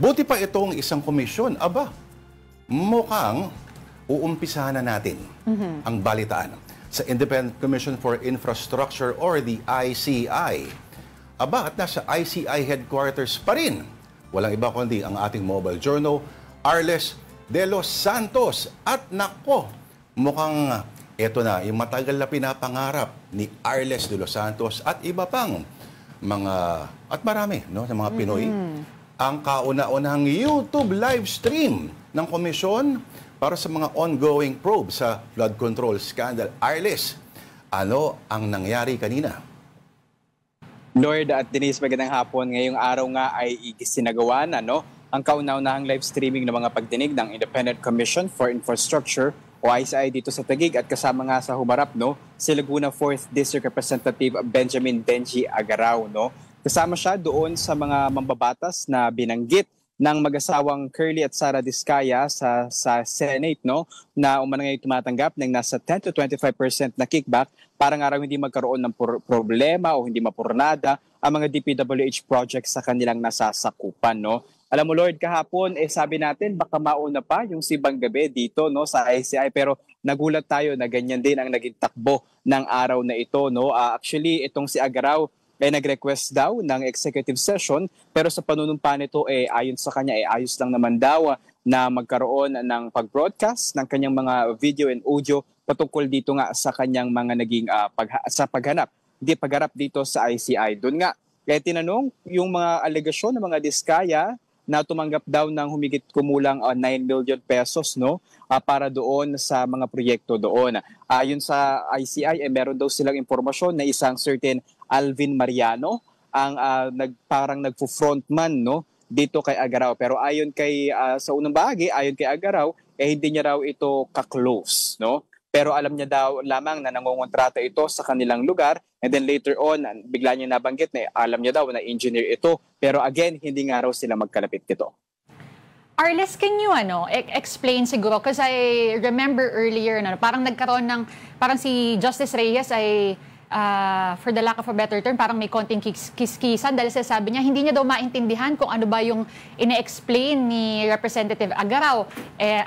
Buti pa itong isang komisyon. Aba, mukhang uumpisahan na natin ang balitaan sa Independent Commission for Infrastructure or the ICI. Aba, at nasa ICI headquarters pa rin. Walang iba kundi ang ating mobile journal, Arles de los Santos. At nako, mukhang ito na, yung matagal na pinapangarap ni Arles de los Santos at iba pang mga, at marami, no, sa mga Pinoy, ang kauna-unahang YouTube live stream ng komisyon para sa mga ongoing probe sa flood control scandal. Arles, ano ang nangyari kanina? Lord at Denise, magandang hapon. Ngayong araw nga ay isinagawa na ang kauna-unahang live streaming ng mga pagdinig ng Independent Commission for Infrastructure o ICI dito sa Taguig at kasama nga sa humarap si Laguna 4th District Representative Benjamin Benji Agaraw. Kasama siya doon sa mga mambabatas na binanggit ng mag-asawang Curly at Sara Diskaya sa Senate na umano ngayon tumatanggap ng nasa 10 to 25% na kickback para nga raw hindi magkaroon ng problema o hindi mapurnada ang mga DPWH projects sa kanilang nasasakupan. Alam mo Lord, kahapon sabi natin baka mauna pa yung Simbang Gabi dito sa ICI, pero nagulat tayo na ganyan din ang naging takbo ng araw na ito. Actually, itong si Agaraw ay nag-request daw ng executive session, pero sa panunumpa nito ayon sa kanya ayos lang naman daw na magkaroon ng pag-broadcast ng kanyang mga video and audio patungkol dito nga sa kanyang mga naging pagharap dito sa ICI. Doon nga, kaya tinanong yung mga alegasyon ng mga Diskaya na tumanggap daw ng humigit kumulang 9 million pesos para doon sa mga proyekto doon. Ayon sa ICI, meron daw silang impormasyon na isang certain Alvin Mariano ang parang nagpo-frontman dito kay Agaraw. Pero ayon kay sa unang bahagi, ayon kay Agaraw, hindi niya raw ito ka-close, Pero alam niya daw lamang na nangongontrata ito sa kanilang lugar, and then later on, bigla niya nabanggit na alam niya daw na engineer ito. Pero again, hindi nga raw sila magkalapit dito. Arles, can you explain siguro? Because I remember earlier, parang nagkaroon ng, parang si Justice Reyes ay, for the lack of a better term, parang may konting kiskisan dahil sabi niya, hindi niya daw maintindihan kung ano ba yung ine-explain ni Representative Agaraw.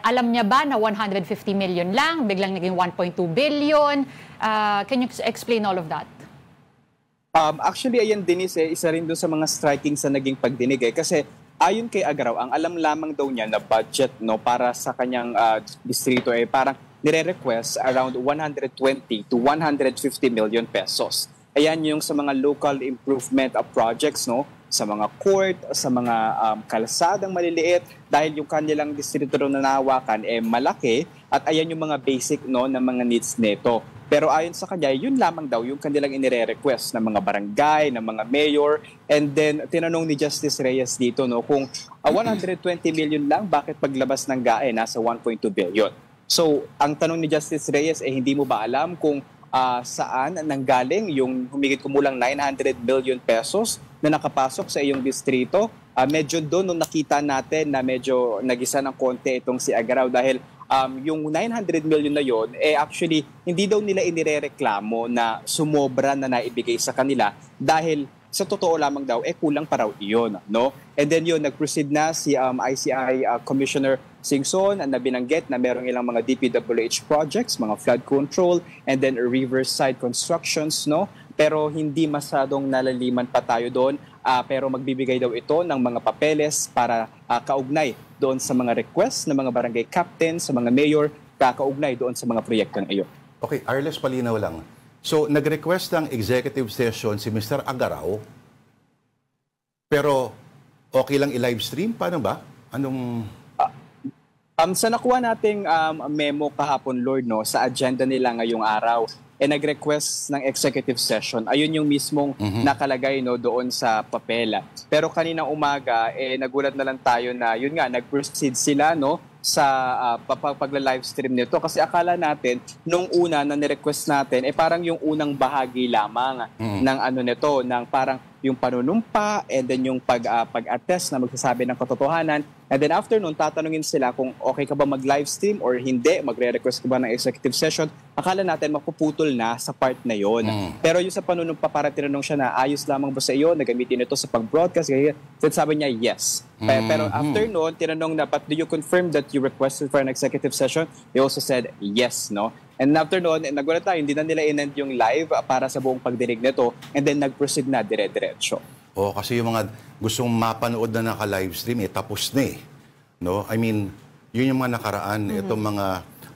Alam niya ba na 150 million lang, biglang naging 1.2 billion? Can you explain all of that? Actually, ayan Denise, isa rin doon sa mga striking sa naging pagdinig kasi ayon kay Agaraw, ang alam lamang daw niya na budget para sa kanyang distrito parang nire-request around 120 to 150 million pesos. Ayan yung sa mga local improvement projects, sa mga court, sa mga kalsadang maliliit, dahil yung kanilang distrito na nahawakan malaki at ayan yung mga basic na mga needs nito. Pero ayon sa kanya, yun lamang daw yung kanilang inire-request ng mga barangay, ng mga mayor. And then, tinanong ni Justice Reyes dito kung 120 million lang, bakit paglabas ng GAE nasa 1.2 billion? So, ang tanong ni Justice Reyes hindi mo ba alam kung saan nanggaling yung humigit kumulang 900 million pesos na nakapasok sa iyong distrito? Medyo doon nung nakita natin na medyo nagisa ng konti itong si Agaraw dahil yung 900 million na yon actually hindi daw nila inirereklamo na sumobra na naibigay sa kanila dahil sa totoo lamang daw kulang pa raw iyon, And then yun, nag-proceed na si ICI Commissioner Singson na binanggit na merong ilang mga DPWH projects, mga flood control, and then riverside constructions, Pero hindi masadong nalaliman pa tayo doon, pero magbibigay daw ito ng mga papeles para kaugnay doon sa mga requests ng mga barangay captain, sa mga mayor, kakaugnay doon sa mga proyekto na iyon. Okay, Arles, palinaw lang. So, nag-request ng executive session si Mr. Agaraw, pero okay lang i-live stream? Paano ba? Anong... Sa nakuha nating memo kahapon, Lord, sa agenda nila ngayong araw, nag-request ng executive session. Ayun yung mismong nakalagay doon sa papel. Pero kaninang umaga, nagulat na lang tayo na yun nga, nag-proceed sila sa pagla-live stream nito. Kasi akala natin, nung una na nirequest natin, parang yung unang bahagi lamang ng nito, ng parang yung panunumpa, and then yung pag-attest na magsasabi ng katotohanan. And then after nun, tatanungin sila kung okay ka ba mag-live stream or hindi, magre-request ka ba ng executive session. akala natin mapuputol na sa part na yon. Pero yung sa panunumpa, para tinanong siya na ayos lamang ba sa iyo, nagamitin ito sa pag-broadcast, then sabi niya yes. Pero after noon, tinanong na, but do you confirm that you requested for an executive session? He also said yes, no? And after noon, nagulat tayo, hindi na nila in-end yung live para sa buong pagdinig nito, and then nag-proceed na dire-diretso. Kasi yung mga gustong mapanood na naka-livestream, tapos na eh. No? I mean, yun yung mga nakaraan, itong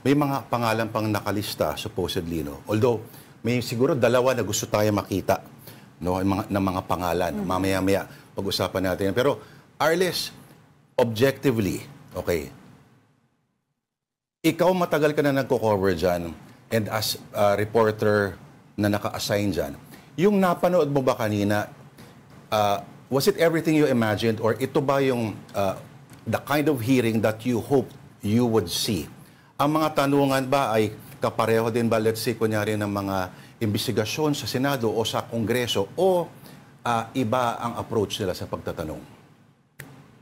may mga pangalan pang nakalista, supposedly, no? Although, may siguro dalawa na gusto tayo makita, no? ng mga pangalan. Mamaya-maya, pag-usapan natin. Pero, Arles, objectively, okay, ikaw matagal ka na nagko-cover dyan, and as a reporter na naka-assign dyan, yung napanood mo ba kanina, was it everything you imagined, or ito ba yung the kind of hearing that you hoped you would see? Ang mga tanungan ba ay kapareho din ba, let's say, kunyari ng mga investigasyon sa Senado o sa Kongreso, o iba ang approach nila sa pagtatanong?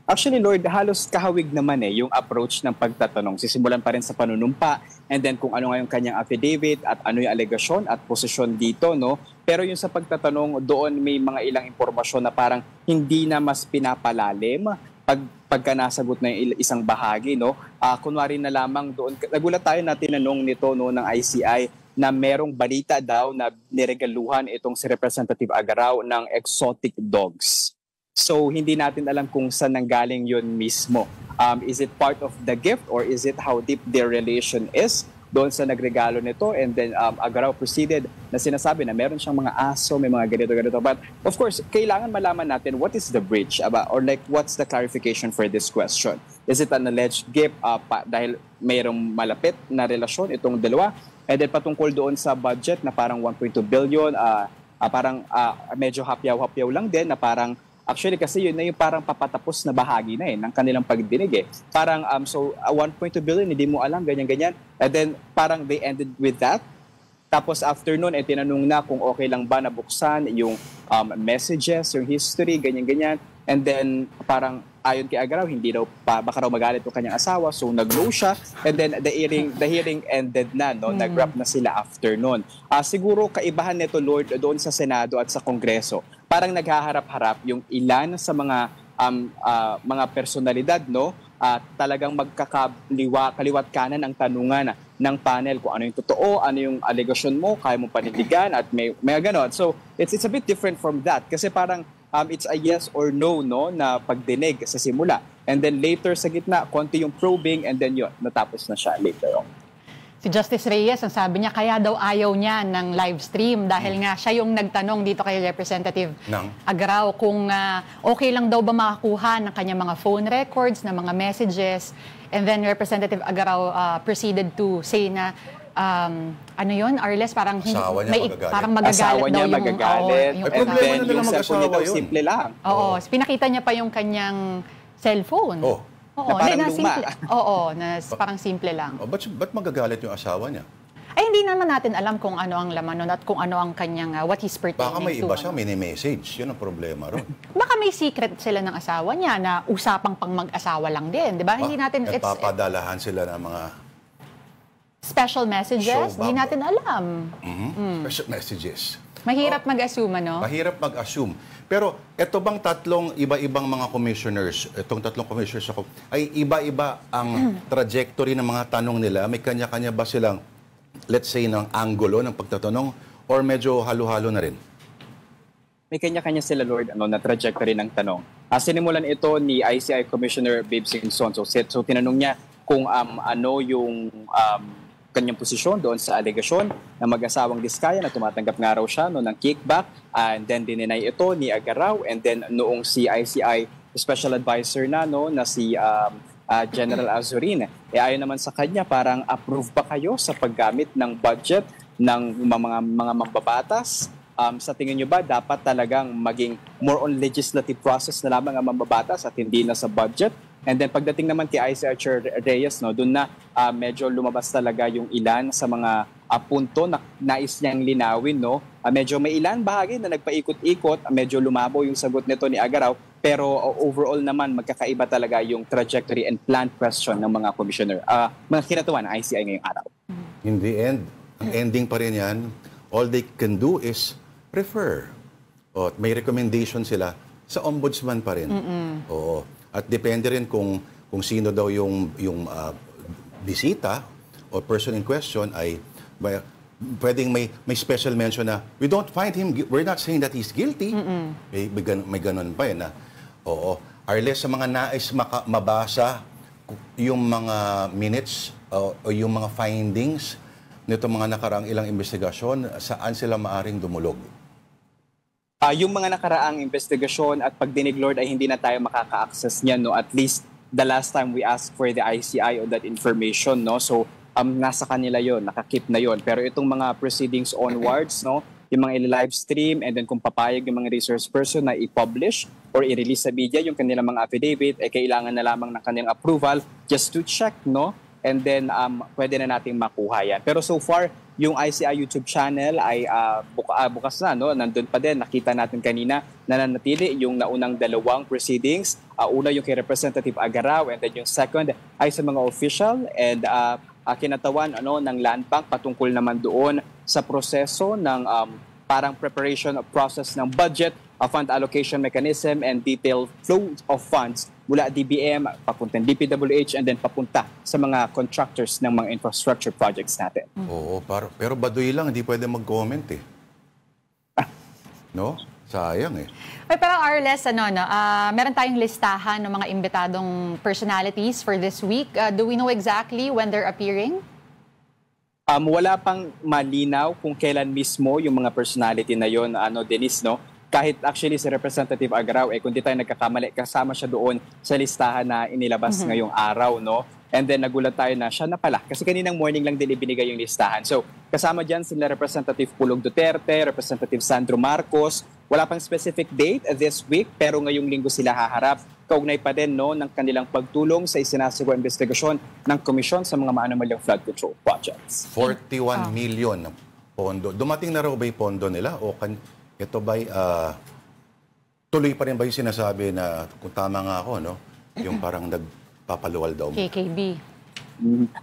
Actually, Lord, halos kahawig naman yung approach ng pagtatanong. Sisimulan pa rin sa panunumpa, and then kung ano nga yung kanyang affidavit at ano yung alegasyon at posisyon dito, no? Pero yung sa pagtatanong, doon may mga ilang impormasyon na parang hindi na mas pinapalalim pagka nasagot na yung isang bahagi, no? Kunwari na lamang doon, nagulat tayo na tinanong nito, no, ng ICI na merong balita daw na niregaluhan itong si Representative Agaraw ng exotic dogs. So, hindi natin alam kung saan nanggaling yun mismo. Is it part of the gift, or is it how deep their relation is doon sa nagregalo nito? And then Agaraw proceeded na sinasabi na meron siyang mga aso, may mga ganito-ganito. But of course, kailangan malaman natin what is the breach about, or like what's the clarification for this question. Is it an alleged gift dahil mayroong malapit na relasyon itong dalawa? And then patungkol doon sa budget na parang 1.2 billion, parang medyo hapyaw-hapyaw lang din na parang actually, kasi yun na yung parang papatapos na bahagi na ng kanilang pagdinig Parang, 1.2 billion, hindi mo alam, ganyan-ganyan. And then, parang they ended with that. Tapos, after nun, tinanong na kung okay lang ba nabuksan yung messages, yung history, ganyan-ganyan. And then, parang, ayon kay Agaraw, hindi daw, baka raw magalit yung kanyang asawa. So, nag-no siya. And then, the hearing ended na, no? Nag-wrap na sila after nun. Siguro, kaibahan nito, Lord, doon sa Senado at sa Kongreso, parang naghaharap-harap yung ilan sa mga personalidad, no? Talagang kaliwat kanan ang tanungan ng panel kung ano yung totoo, ano yung allegation mo, kaya mo panindigan, at may ganon. So, it's a bit different from that. Kasi parang it's a yes or no, no, na pagdinig sa simula. And then later sa gitna, konti yung probing, and then yun, natapos na siya later on. Si Justice Reyes, ang sabi niya, kaya daw ayaw niya ng live stream dahil nga siya yung nagtanong dito kay Representative Agaraw kung okay lang daw ba makakuha ng kanyang mga phone records, ng mga messages. And then Representative Agaraw proceeded to say na, ano yun, Arles, parang parang magagalit asawa niya daw magagalit. yung problema na yung cellphone niya daw simple lang. Oo, pinakita niya pa yung kanyang cellphone. Na parang luma. Parang simple lang. Ba't magagalit yung asawa niya? Ay, hindi naman natin alam kung ano ang laman nun at kung ano ang kanyang, what he's pertaining to. Baka may iba siya, mini-message. Yun ang problema ron. Baka may secret sila ng asawa niya na usapang pang mag-asawa lang din, di ba? Hindi natin, papadalahan sila ng mga special messages, hindi natin alam. Special messages. Mahirap mag-assume, no? Mahirap mag-assume. Pero ito bang tatlong iba-ibang mga commissioners, itong tatlong commissioners ako, ay iba-iba ang trajectory ng mga tanong nila? May kanya-kanya ba silang, let's say, ng angulo ng pagtatanong, or medyo halo-halo na rin? May kanya-kanya sila, Lord, na trajectory ng tanong. Sinimulan ito ni ICI Commissioner Babe Singson. So tinanong niya kung ano yung kanyang posisyon doon sa alegasyon na mag-asawang Diskaya na tumatanggap nga raw siya ng kickback, and then dininay ito ni Agaraw, and then noong si ICI Special Advisor na si General Azurin, ayon naman sa kanya, parang approve ba kayo sa paggamit ng budget ng mga mambabatas? Sa tingin nyo ba dapat talagang maging more on legislative process na lamang ang mambabatas at hindi na sa budget? And then pagdating naman kay ICI Chair Reyes, doon na medyo lumabas talaga yung ilan sa mga punto na nais niyang linawin. Medyo may ilan bahagi na nagpaikot-ikot, medyo lumabo yung sagot nito ni Agaraw, pero overall naman magkakaiba talaga yung trajectory and plan question ng mga commissioner, mga kinatuwa ng ICI ngayong araw. In the end, Ang ending pa rin yan, all they can do is refer. O, may recommendation sila sa ombudsman pa rin. Oo. At depende rin kung sino daw yung bisita o person in question ay pwedeng may special mention na we don't find him, we're not saying that he's guilty. May ganun pa yun na. Oo. Arles, sa mga nais mabasa yung mga minutes o yung mga findings nito mga nakaraang ilang investigasyon, saan sila maaring dumulog? Yung mga nakaraang investigasyon at pagdinig, Lord, ay hindi na tayo makaka-access niyan, no? At least the last time we asked for the ICI on that information, no? So, nasa kanila yon, nakakip na yon. Pero itong mga proceedings onwards, no? Yung mga i-live stream and then kung papayag yung mga resource person na i-publish or i-release sa media yung kanilang mga affidavit, ay kailangan na lamang ng kanilang approval just to check, no? And then, pwede na nating makuha yan. Pero so far, yung ICI YouTube channel ay bukas na, no? Nandun pa din, nakita natin kanina, nananatili yung naunang dalawang proceedings. Una yung kay Representative Agaraw, and then yung second ay sa mga official and kinatawan ng Land Bank patungkol naman doon sa proseso ng parang preparation of process ng budget, fund allocation mechanism, and detailed flow of funds mula DBM, papuntang DPWH, and then papunta sa mga contractors ng mga infrastructure projects natin. Oo, pero baduy lang, hindi pwede mag-comment eh. No? Sayang eh. Ay, pero Arles, meron tayong listahan ng mga imbitadong personalities for this week. Do we know exactly when they're appearing? Wala pang malinaw kung kailan mismo yung mga personality na yon, Denise, no? Kahit actually si Representative Agaraw, kung di tayo nagkakamali, kasama siya doon sa listahan na inilabas ngayong araw, no? And then nagulat tayo na siya na pala. Kasi kaninang morning lang din ibinigay yung listahan. So, kasama dyan sila Representative Pulong Duterte, Representative Sandro Marcos. Wala pang specific date this week, pero ngayong linggo sila haharap. Kaugnay pa din, no, ng kanilang pagtulong sa isinasagawa investigasyon ng komisyon sa mga maanomalyang flood control projects. 41 million na pondo. Dumating na raw ba yung pondo nila? O ito ba'y tuloy pa rin ba yung sinasabi na kung tama nga ako, no? Yung parang nagpapaluwal daw. KKB.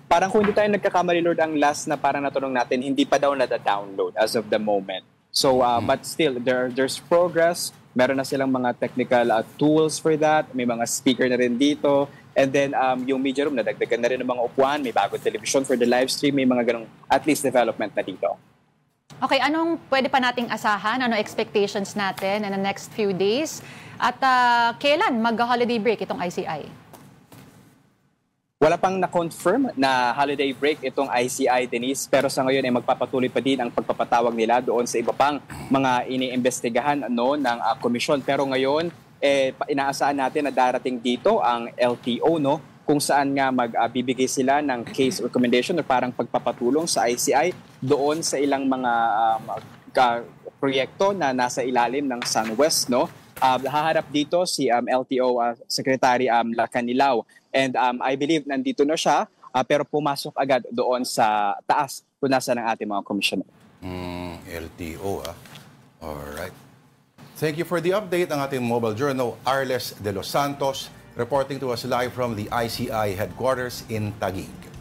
Parang kung hindi tayo nagkakamali, Lord, ang last na parang natanong natin, hindi pa daw nada-download as of the moment. So, but still, there's progress. Meron na silang mga technical tools for that. May mga speaker na rin dito. And then, yung media room, nadagdagan na rin ng mga upuan. May bagong television for the live stream. May mga ganong at least development na dito. Okay, anong pwede pa nating asahan? Ano expectations natin in the next few days? At kailan mag-holiday break itong ICI? Wala pang na-confirm na holiday break itong ICI, Denise. Pero sa ngayon ay magpapatuloy pa din ang pagpapatawag nila doon sa iba pang mga iniimbestigahan ng komisyon. Pero ngayon, inaasahan natin na darating dito ang LTO, no? Kung saan nga magbibigay sila ng case recommendation o parang pagpapatulong sa ICI doon sa ilang mga proyekto na nasa ilalim ng SunWest, no? Haharap dito si LTO Secretary Lacanilao, and I believe nandito na siya pero pumasok agad doon sa taas kung nasa ng ating mga commissioner. LTO, Alright. Thank you for the update. Ang ating mobile journal, Arles de los Santos, reporting to us live from the ICI headquarters in Taguig.